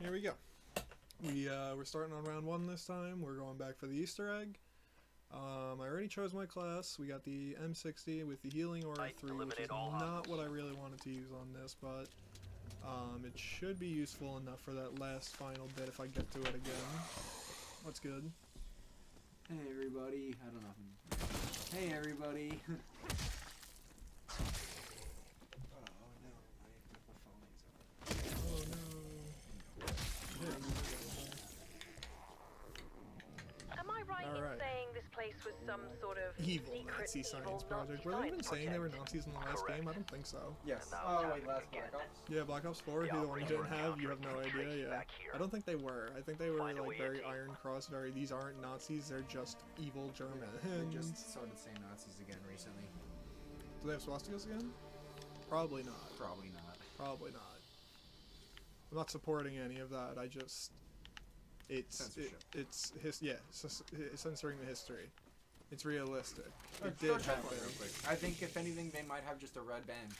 Here we go. We're starting on round 1 this time. We're going back for the Easter egg. I already chose my class. We got the M60 with the healing aura 3, which is not what I really wanted to use on this, but it should be useful enough for that last final bit if I get to it again. What's good? Hey everybody, I don't know. Hey everybody. Oh no. Am I right All right. in saying this place was some sort of Evil secret Nazi evil science project. Were they even saying they were Nazis in the last game? I don't think so. Yes. And Oh now wait, it's last happening Black Ops? Yeah, Black Ops 4, The the one you didn't operator have, you have no encountering idea, trace yeah. back here. I don't think they were. I think they were Find a like way very in. Iron Cross, these aren't Nazis, they're just evil Germans. They just started saying Nazis again recently. Do they have swastikas again? Probably not. Probably not. Probably not. I'm not supporting any of that, I just... Censorship. It's censoring the history. It's realistic. It Go did check happen. one real quick. I think if anything, they might have just a red band.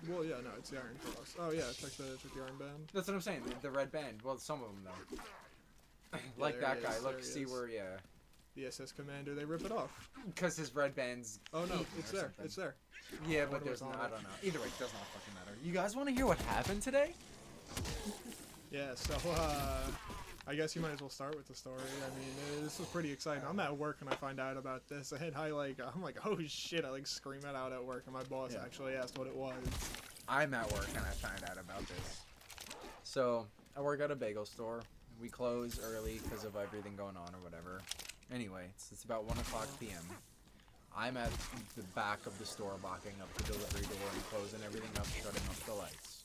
Well, yeah, no, it's the Iron Cross. Oh yeah, check the Iron Band. That's what I'm saying. The red band. Well, some of them though. Like there that he guy. is, Look, there he see is. where, yeah. The SS Commander, they rip it off. Because his red band's. Oh no, eaten it's or there, something. it's there. Yeah, wonder but there's what's no. on I it. don't know. Either way, it does not fucking matter. You guys want to hear what happened today? Yeah, so, I guess you might as well start with the story. I mean, this was pretty exciting. I'm at work and I find out about this, and I'm like, oh shit, I scream it out at work, and my boss Yeah. actually asked what it was. I'm at work and I found out about this. So, I work at a bagel store. We close early because of everything going on or whatever. Anyway, it's about 1 o'clock p.m. I'm at the back of the store locking up the delivery door and closing everything up, shutting off the lights.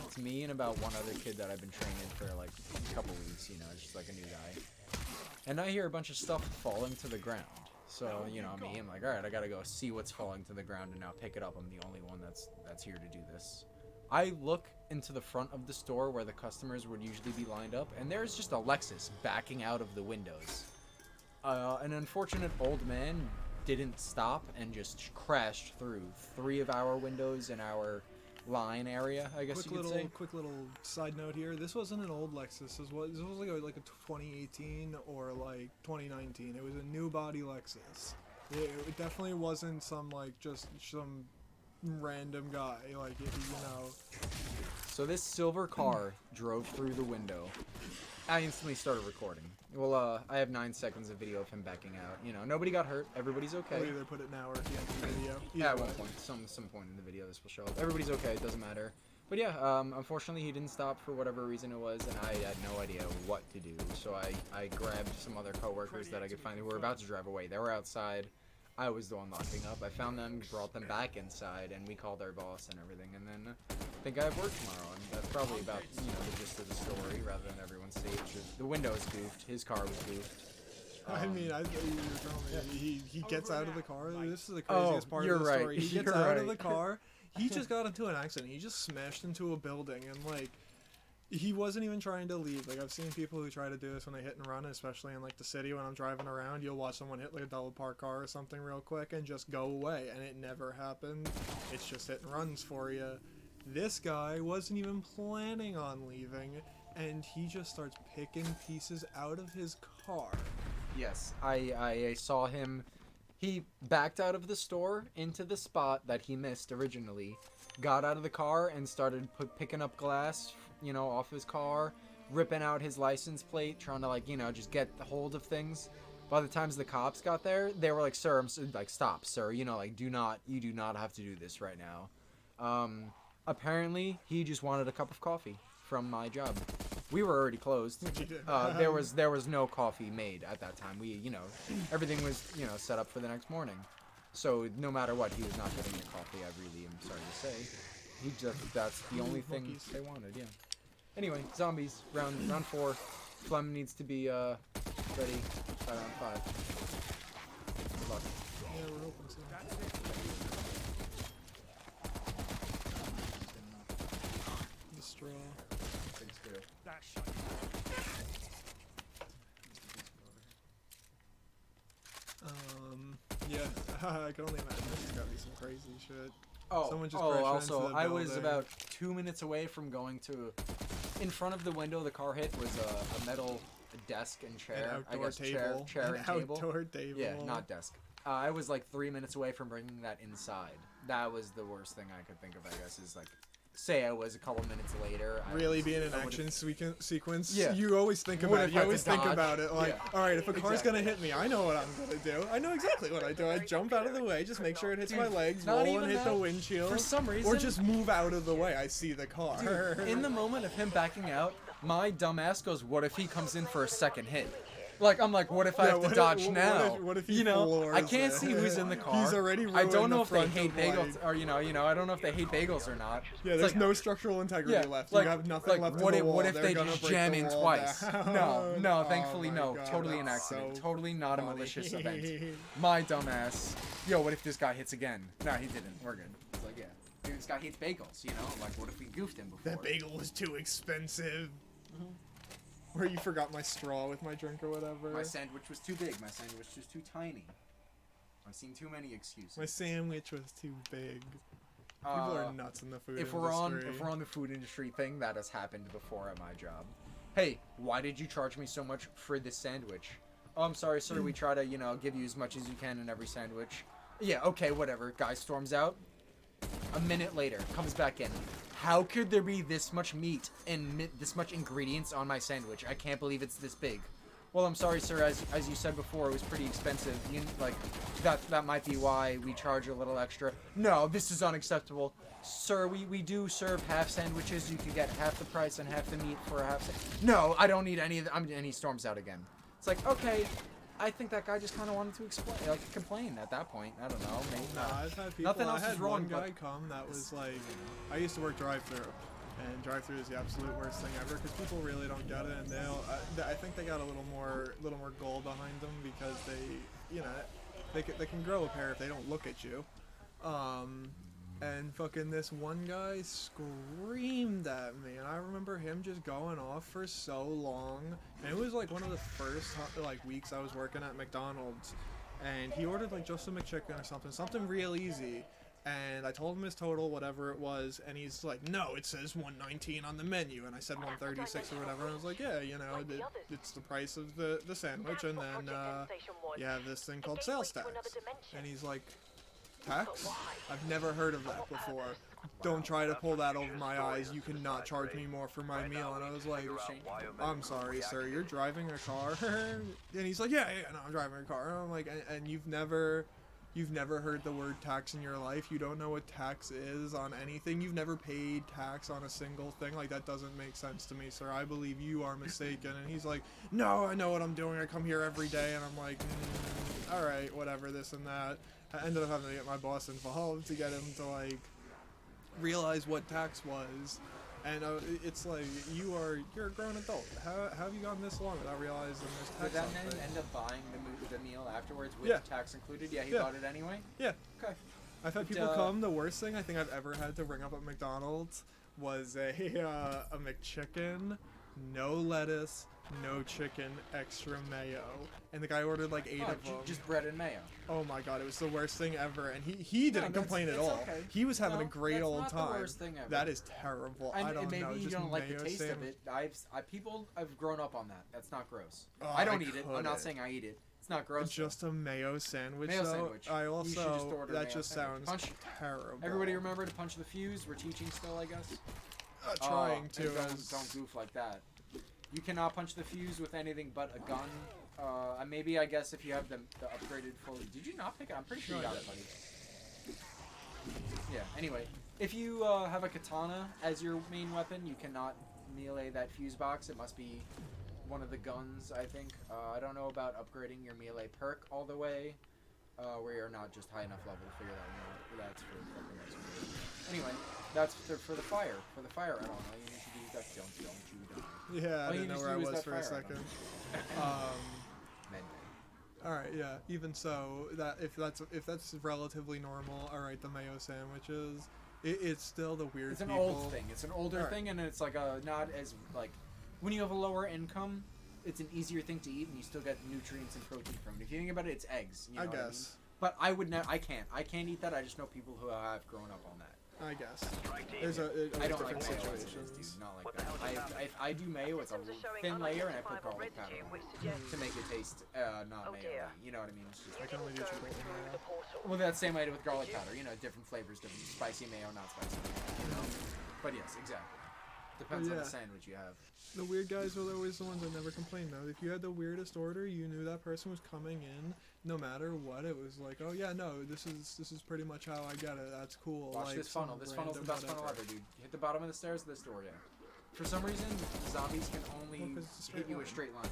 It's me and about one other kid that I've been training for like a couple weeks, you know, just like a new guy. And I hear a bunch of stuff falling to the ground. So, you know, me, I'm like, alright, I gotta go see what's falling to the ground and now pick it up. I'm the only one that's here to do this. I look into the front of the store where the customers would usually be lined up, and there's just a Lexus backing out of the windows. An unfortunate old man didn't stop and just crashed through 3 of our windows in our line area, I guess you could say. Quick little side note here. This wasn't an old Lexus. This was like a 2018 or like 2019. It was a new body Lexus. It definitely wasn't some just some random guy. Like you know. So this silver car drove through the window. I instantly started recording. Well, I have 9 seconds of video of him backing out. You know, nobody got hurt. Everybody's okay. We'll either put it now or at the end of the video. Yeah, at Either one way. point, some point in the video, this will show up. Everybody's okay. It doesn't matter. But yeah, unfortunately, he didn't stop for whatever reason it was, and I had no idea what to do. So I grabbed some other coworkers that I could find who were about to drive away. They were outside. I was the one locking up. I found them, brought them back inside, and we called our boss and everything. And then I think I have work tomorrow, and that's probably about the gist of the story, rather than everyone's safe. The window was goofed. His car was goofed. I mean, I thought you were telling me he gets out of the car. This is the craziest part you're of the right. story. He gets You're out of the right. car. He just got into an accident. He just smashed into a building, and he wasn't even trying to leave. I've seen people who try to do this when they hit and run, especially in the city when I'm driving around. You'll watch someone hit a double park car or something real quick and just go away, and it never happened. It's just hit and runs for you. This guy wasn't even planning on leaving, and he just starts picking pieces out of his car. Yes, I saw him. He backed out of the store into the spot that he missed originally, got out of the car and started picking up glass, off his car, ripping out his license plate, trying to just get the hold of things. By the time the cops got there, they were like, "Sir, stop, sir. You do not have to do this right now." Apparently, he just wanted a cup of coffee from my job. We were already closed. There was no coffee made at that time. Everything was, set up for the next morning. So no matter what, he was not getting the coffee. I really am sorry to say. That's the only thing Monkeys. they wanted. Yeah. Anyway, zombies round 4. Flem needs to be ready by round 5. Good luck. Yeah, we're hoping so. The straw. Yeah, I can only imagine this has gotta be some crazy shit. Oh, Someone just crashed into also, the I was building. about 2 minutes away from going to in front of the window the car hit was a metal desk and chair. An I outdoor guess table. chair An and table. outdoor table. Yeah, not desk. I was like 3 minutes away from bringing that inside. That was the worst thing I could think of, I guess, is like, say I was a couple minutes later. Really being an I would've- action sequence. Yeah. You always think What about if it. You I had always to think dodge? about it. Like, Yeah. all right, if a car's Exactly. gonna hit me, I know what I'm gonna do. I know exactly what I do. I jump out of the way, just make sure it hits my legs, not roll even and hit that. the windshield, For some reason, or just move out of the way. I see the car. dude, in the moment of him backing out, my dumbass goes, "What if he comes in for a second hit?" Like I'm like, "What if I Yeah, have to what if- dodge what now?" what if he you know, floors I can't it? see who's in the car. He's already I ruined don't know the if they front hate of, bagels like- or I don't know if they hate bagels or not. Yeah, It's there's like, no structural integrity left. like, you have nothing like, left what in if, the wall. what if They're they gonna just break jam the in wall twice? down. No, Oh thankfully my no. God, Totally an that's accident. so Totally not a funny. malicious event. My dumbass. Yo, what if this guy hits again? No, he didn't. We're good. It's like, yeah. Dude, this guy hates bagels, you know? Like, what if we goofed him before? That bagel was too expensive. Or you forgot my straw with my drink or whatever. My sandwich was too big. My sandwich was too tiny. I've seen too many excuses. My sandwich was too big. People are nuts in the food if industry. we're on the food industry thing, that has happened before at my job. Hey, why did you charge me so much for this sandwich? Oh, I'm sorry, sir. We try to, give you as much as you can in every sandwich. Yeah, okay, whatever. Guy storms out. A minute later, comes back in. How could there be this much meat and this much ingredients on my sandwich? I can't believe it's this big. Well, I'm sorry, sir. As you said before, it was pretty expensive. That might be why we charge a little extra. No, this is unacceptable. Sir, we do serve half sandwiches. You could get half the price and half the meat for a half No, I don't need any of that. And he storms out again. It's like, okay, I think that guy just kind of wanted to complain at that point. I don't know. Maybe Nah, I've had people. Nothing else I had is wrong, one but- guy come that was like, I used to work drive-through, and drive-through is the absolute worst thing ever because people really don't get it, and I think they got a little more goal behind them because they can grow a pair if they don't look at you. And fucking this one guy screamed at me, and I remember him just going off for so long. And it was like one of the first weeks I was working at McDonald's, and he ordered like just a McChicken or something real easy. And I told him his total, whatever it was, and he's like, "No, it says 119 on the menu," and I said 136 or whatever. And I was like, "Yeah, it's the price of the sandwich, and then you have this thing called sales tax." And he's like, "Tax? I've never heard of that before. Don't try to pull that over my eyes. You cannot charge me more for my meal." And I was like, "I'm sorry, sir. You're driving a car?" And he's like, "Yeah, no, I'm driving a car." And I'm like, "And you've never heard the word tax in your life? You don't know what tax is on anything? You've never paid tax on a single thing? Like, that doesn't make sense to me, sir. I believe you are mistaken." And he's like, "No, I know what I'm doing. I come here every day." And I'm like, "All right, whatever, this and that." I ended up having to get my boss involved to get him to realize what tax was. And it's like, you're a grown adult. How have you gone this long without realizing there's tax Did that on man things? end up buying the meal afterwards with Yeah. tax included? Yeah, he Yeah. bought it anyway? Yeah. Okay. I've had people come. The worst thing I think I've ever had to ring up at McDonald's was a McChicken, no lettuce, no chicken, extra mayo, and the guy ordered like 8 of them. Just bread and mayo. Oh my god, it was the worst thing ever, and he didn't that's- complain at it's all. okay. He was having No, a great that's old not the time. worst thing ever. That is terrible. I don't maybe know. you Just don't like the mayo taste of sandwich. it. People have grown up on that. That's not gross. Oh, I don't I eat it. I'm couldn't. not saying I eat it. It's not gross. Just a mayo sandwich. Mayo though. sandwich. I You should just also order that mayo just sandwich. sounds Punch. terrible. Everybody remember to punch the fuse. We're teaching still, I guess. Trying to. And as- don't goof like that. You cannot punch the fuse with anything but a gun. Maybe I guess if you have the upgraded fully. Did you not pick it? I'm pretty sure No, you I got it, did. buddy. Yeah. Anyway, if you have a katana as your main weapon, you cannot melee that fuse box. It must be one of the guns, I think. I don't know about upgrading your melee perk all the way, where you're not just high enough level to figure that one out. That's for fucking next video. Anyway, that's for the fire. For the fire add-on, all you need to do is that don't you die. Yeah, I All you didn't know need to where I do is was that for a fire second. Mend. All right, yeah. Even so, that if that's relatively normal, all right, the mayo sandwiches, it's still the weird. It's an people. old thing. It's an older Alright. thing, and it's like not as like when you have a lower income, it's an easier thing to eat, and you still get nutrients and protein from it. If you think about it, it's eggs. You know I what I mean? guess. But I would never. I can't eat that. I just know people who have grown up on that. I guess. There's I don't like different mayo as it is, situations. dude. Not like that. If I do mayo, it's a Symptoms are showing thin layer and I put unidentifiable garlic powder residue, on which it suggests to make it taste not Oh, mayo. dear. You know what I mean? It's just you can only didn't do go chipotle through mayo. the portal. well, that same idea with garlic powder. You know, different flavors, different spicy mayo, not spicy mayo. You know. But yes, exactly. Depends on the yeah. sandwich you have. The weird guys were always the ones that never complained, though. If you had the weirdest order, you knew that person was coming in, no matter what. It was like, oh yeah, no, this is pretty much how I get it. That's cool. Watch like, this funnel. some This funnel's the random best funnel whatever. ever, dude. You hit the bottom of the stairs of this door, yeah. For some reason, zombies can only Well, 'cause it's a hit straight you a line. straight line.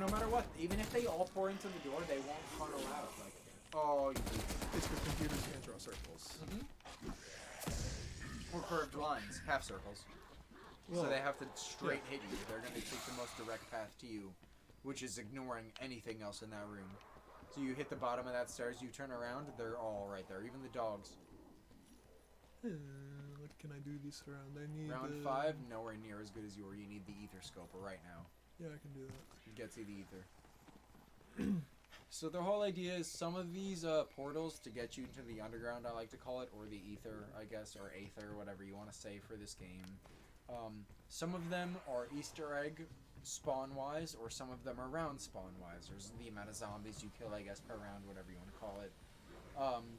No matter what, even if they all pour into the door, they won't funnel out. Like, oh, you It's because computers can't draw circles. or curved lines, half circles. So Well, they have to straight hit you. They're going to take the most direct path to you, which is ignoring anything else in that room. So you hit the bottom of that stairs, you turn around, they're all right there, even the dogs. What can I do this round? I need Round the... 5, nowhere near as good as you are. You need the ether scope right now. Yeah, I can do that. Get to the ether. So the whole idea is some of these portals to get you into the underground, I like to call it, or the ether, I guess, or aether, whatever you want to say for this game. Some of them are Easter egg spawn-wise, or some of them are round spawn-wise. There's the amount of zombies you kill, I guess, per round, whatever you want to call it.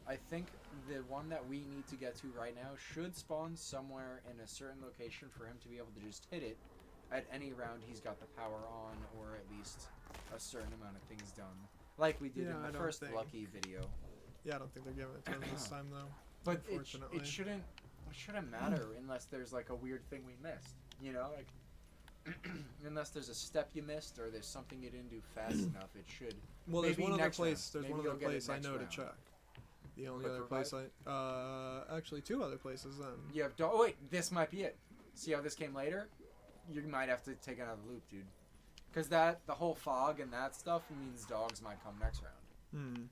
I think the one that we need to get to right now should spawn somewhere in a certain location for him to be able to just hit it. At any round he's got the power on, or at least a certain amount of things done. Like we did Yeah, in I the don't first think- Lucky video. Yeah, I don't think they're giving it to him this time, though. But Unfortunately. it shouldn't matter unless there's like a weird thing we missed. You know, like unless there's a step you missed or there's something you didn't do fast enough, it should. Well, there's Maybe one other next round. place. There's Maybe one you'll other get it place I next know round. to check. The only Quick other revive? place actually 2 other places then. You have oh wait, this might be it. See how this came later? You might have to take another loop, dude. Because the whole fog and that stuff means dogs might come next round.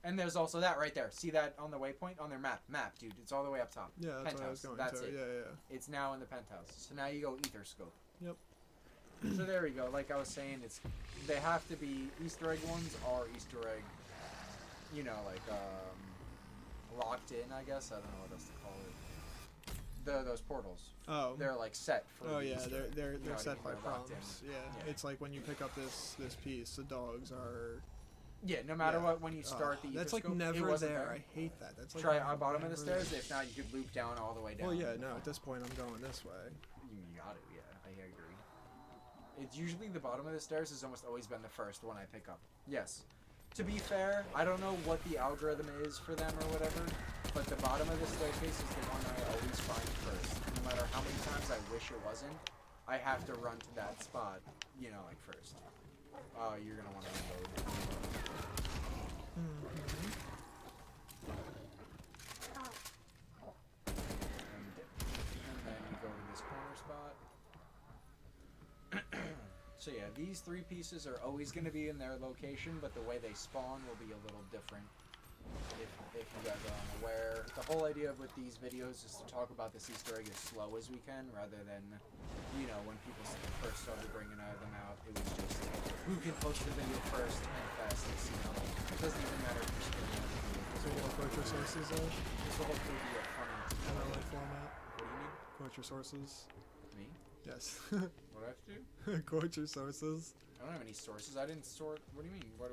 And there's also that right there. See that on the waypoint on their map, dude. It's all the way up top. Yeah, that's what I was Penthouse. going That's to. it. Yeah. It's now in the penthouse. So now you go ether scope. Yep. So there we go. Like I was saying, they have to be Easter egg ones are Easter egg. You know, like locked in. I guess I don't know what else to call it. Those portals. Oh. They're like set for. Oh the yeah, Easter egg. they're You know what I set mean? by They're locked in. prompts. Yeah. Yeah. It's like when you pick up this piece, the dogs are. Yeah, no matter Yeah. what, when you start the ether That's like scope, it never wasn't there. I hate that. That's like Try on bottom of the never stairs. there. If not, you could loop down all the way down. Well, yeah, no. At this point, I'm going this way. You got it. Yeah, I agree. It's usually the bottom of the stairs has almost always been the first one I pick up. Yes. To be fair, I don't know what the algorithm is for them or whatever, but the bottom of the staircase is the one I always find first. No matter how many times I wish it wasn't, I have to run to that spot, you know, like first. Oh, you're gonna want to reload. And then you go to this corner spot. So yeah, these 3 pieces are always going to be in their location, but the way they spawn will be a little different. If you guys are unaware, the whole idea with these videos is to talk about this Easter egg as slow as we can, rather than, you know, when people first started bringing them out, it was just who can post the video first and fastest. You know, it doesn't even matter if you're spinning it. So you want to quote your sources though? This will hopefully be a funny. MLA format. What do you need? Quote your sources. Me? Yes. What do I have to do? Quote your sources. I don't have any sources. I didn't sort. What do you mean? What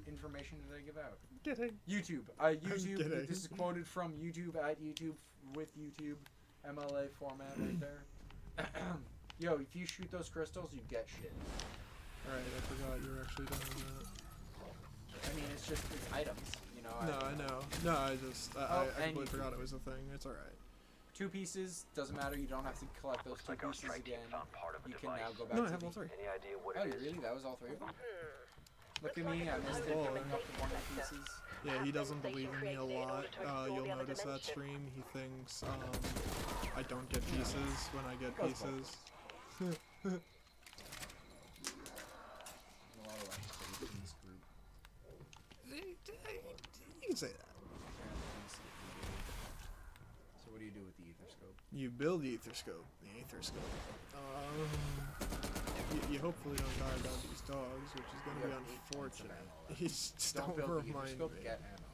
information did I give out? Kidding. YouTube. YouTube. kidding. This is quoted from YouTube at YouTube with YouTube MLA format right there. Yo, if you shoot those crystals, you get shit. Alright, I forgot you were actually doing that. I mean, it's items. You know. No, I know. No, I just I Oh, and completely you- forgot it was a thing. It's alright. 2 pieces doesn't matter. You don't have to collect those 2 pieces again. You can now go back No, I to have the. all 3. Any idea what Oh, it is? really? That was all 3 of them. Look at me. I missed it. Oh. Picking up the 1 pieces. Yeah, he doesn't believe in me a lot. You'll notice that stream. He thinks I don't get pieces when I get pieces. A lot of like faith in this group. You can say that. So what do you do with the ether scope? You build the ether scope. The ether scope. You hopefully don't die about these dogs, which is going to be You have 8 points of unfortunate. ammo left. Just Don't don't build the ether remind scope, me. get ammo.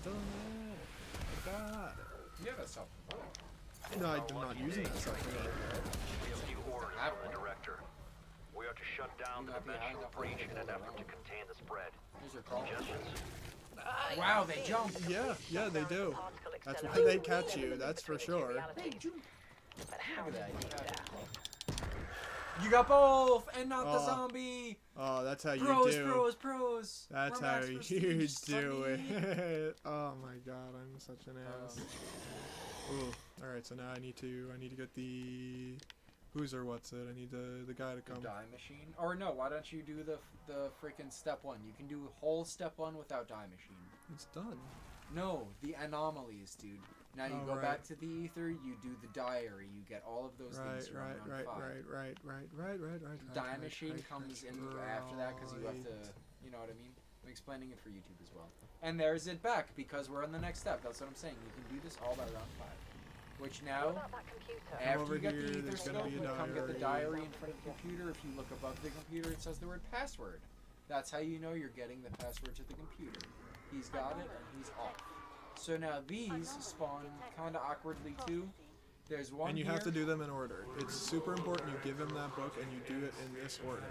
Don't matter. I got it. Yeah, that's self. No, I'm not using that stuff. We have a few orders Have from the one. director. We are to shut down You the might be high dimensional enough breach to in an go effort to around. contain the spread. Here's your call. Suggestions? Wow, they jump. Yeah, they do. particle That's why acceleration they catch you, that's for between two sure. realities. But how Look do at you do that. that? You got both, and not the Oh. zombie. Oh, that's how you Pros, do. pros. That's We're how max you prestige, do Sonny. it. Oh my god, I'm such an ass. Um, Ooh. All right, so now I need to get the who's or what's it? I need the guy to The come. die machine. Or no, why don't you do the freaking step 1? You can do whole step 1 without die machine. It's done. No, the anomalies, dude. Now you Oh, go right. back to the ether, you do the diary, you get all of those Right, things from right, round right, 5. right. Die right, machine right, comes right, in after that because you have to, right. you know what I mean? I'm explaining it for YouTube as well. And there's it back because we're on the next step. That's what I'm saying. You can do this all by round 5. Which What now, about that computer? after over you get here, the ether there's gonna scope, be a you come get the diary. diary in front of the computer. If you look above the computer, it says the word password. That's how you know you're getting the password to the computer. He's got it and he's off. So now these spawn kind of awkwardly too. There's one And you here. have to do them in order. It's super important you give him that book and you do it in this order.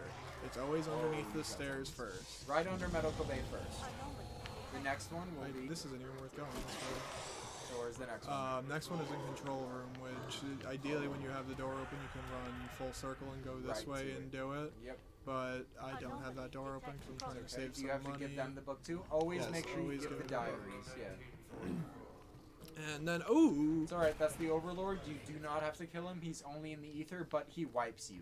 It's always underneath the stairs first. right under medical bay first. The next one will be. This isn't even worth going. So where's the next one? Next one is in control room, which ideally when you have the door open, you can run full circle and go this Right way to and it. do it. Yep. But I don't have that door open because I'm trying to Okay. save Do some you have money. to give them the book too? Always Yes, make sure you always give go the to the book. diaries. Yeah. And then, ooh, It's alright, that's the Overlord. You do not have to kill him. He's only in the ether, but he wipes you.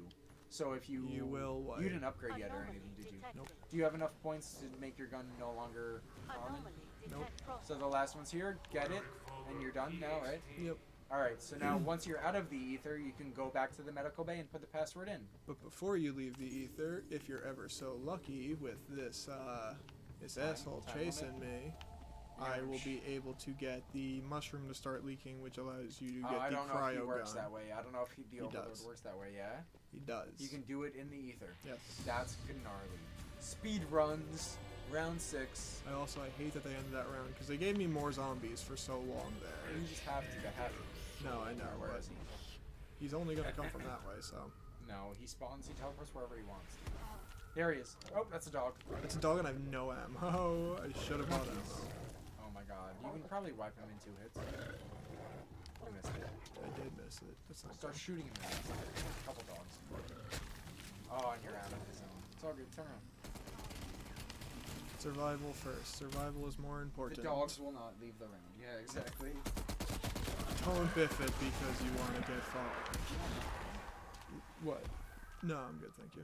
So if you... You will wipe. You didn't upgrade yet or anything, did you? Nope. Do you have enough points to make your gun no longer common? Nope. So the last one's here. Get it, and you're done now, right? Yep. Alright, so now once you're out of the ether, you can go back to the medical bay and put the password in. But before you leave the ether, if you're ever so lucky with this asshole time chasing me, I will be able to get the mushroom to start leaking, which allows you to get I the don't know if he cryo works gun. that way. I don't know if the Overlord does. works that way, yeah? He does. You can do it in the ether. Yes. That's gnarly. Speed runs, round 6. I hate that they ended that round because they gave me more zombies for so long there. You just have to. No, I know. Where But is he? he's only gonna come from that way, so. No, he spawns, he teleports wherever he wants. There he is. Oh, that's a dog. It's a dog and I have no ammo. I should have bought ammo. Oh my god. You can probably wipe him in 2 hits. You missed it. I did miss it. That's not Start good. shooting him. A couple dogs. Oh, and you're out of the zone. It's all good. Turn around. Survival first. Survival is more important. The dogs will not leave the round. Yeah, exactly. Don't biff it because you want to get fought. What? No, I'm good, thank you.